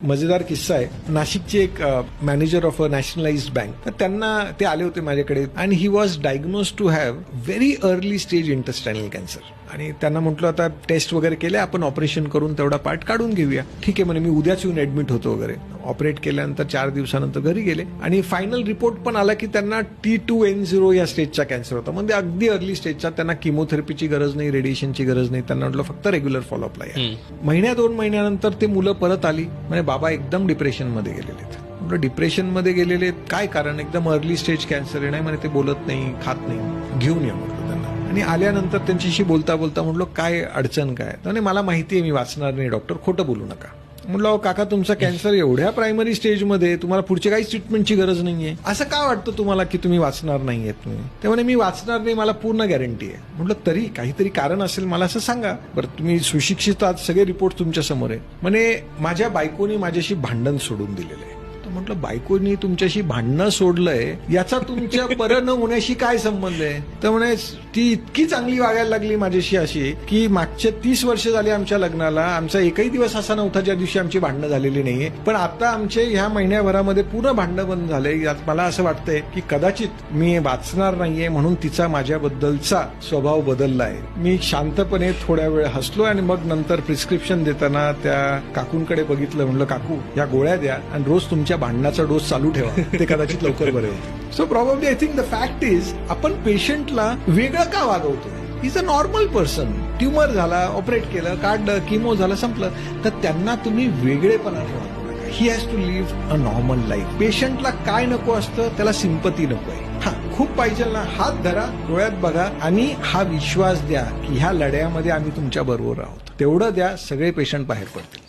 मजेदार किस्सा आहे. नाशिकचे एक manager of a nationalised bank, तर त्यांना ते आले होते माझ्याकडे and he was diagnose to have very early stage intestinal cancer. आणि त्यांना म्हटलं आता टेस्ट वगैरे केले, आपण ऑपरेशन करून तेवढा पार्ट काढून घेऊया. ठीक आहे म्हणे, मी उद्याच येऊन ऍडमिट होतो वगैरे. ऑपरेट केल्यानंतर 4 दिवसानंतर घरी गेले आणि फायनल रिपोर्ट पण आला की त्यांना T2N0 या स्टेजचा कॅन्सर होता. म्हणजे अगदी अर्ली स्टेजचा. त्यांना किमोथेरपीची गरज नाही, रेडिएशनची गरज नाही. त्यांना म्हटलं फक्त रेग्युलर फॉलोअपला या. महिन्या 2 महिन्यानंतर ते मुलं परत आली म्हणजे बाबा एकदम डिप्रेशनमध्ये गेलेले आहेत. म्हटलं डिप्रेशनमध्ये गेलेले काय कारण? एकदम अर्ली स्टेज कॅन्सर आहे. नाही म्हणे ते बोलत नाही, खात नाही. घेऊन या म्हटलं त्यांना. आणि आल्यानंतर त्यांच्याशी बोलता बोलता म्हटलं काय अडचण काय? तर मला माहिती आहे मी वाचणार नाही डॉक्टर, खोटं बोलू नका. म्हटलं काका तुमचा कॅन्सर एवढ्या प्रायमरी स्टेजमध्ये, तुम्हाला पुढची काहीच ट्रीटमेंटची गरज नाहीये. असं का वाटतं तुम्हाला की तुम्ही वाचणार नाहीयेत? तुम्ही ते म्हणे मी वाचणार नाही, मला पूर्ण गॅरंटी आहे. म्हटलं तरी काहीतरी कारण असेल, मला असं सांगा. बरं तुम्ही सुशिक्षित आहात, सगळे रिपोर्ट तुमच्या समोर आहे. म्हणे माझ्या बायकोनी माझ्याशी भांडण सोडून दिलेलं आहे. म्हटलं बायकोनी तुमच्याशी भांडणं सोडलंय याचा तुमच्या बरं न होण्याशी काय संबंध आहे? तर म्हणे ती इतकी चांगली वागायला लागली माझ्याशी अशी की मागचे 30 वर्ष झाली आमच्या लग्नाला, आमचा एकही दिवस असा नव्हता ज्या दिवशी आमची भांडणं झालेली नाहीये. पण आता आमचे ह्या महिन्याभरामध्ये पूर्ण भांडणं बंद झाले. मला असं वाटतंय की कदाचित मी वाचणार नाहीये म्हणून तिचा माझ्याबद्दलचा स्वभाव बदललाय. मी शांतपणे थोड्या वेळ हसलो आणि मग नंतर प्रिस्क्रिप्शन देताना त्या काकूंकडे बघितलं. म्हणलं काकू या गोळ्या द्या आणि रोज तुमच्या भांडणाचा डोस चालू ठेवा, ते कदाचित लवकर बरे होईल. So probably I think the fact is आपण पेशंटला वेगळं का वागवतो? Is a normal person. Tumour झाला, ऑपरेट केलं, काढलं, किमो झालं, संपलं. तर त्यांना तुम्ही वेगळेपणा ठेवा. He has to live a normal life. पेशंटला काय नको असतं? त्याला सिंपती नको आहे. हा खूप पाहिजे ना, हात धरा, डोळ्यात बघा आणि हा विश्वास द्या की ह्या लढ्यामध्ये आम्ही तुमच्या बरोबर आहोत. तेवढं द्या, सगळे पेशंट बाहेर पडतील.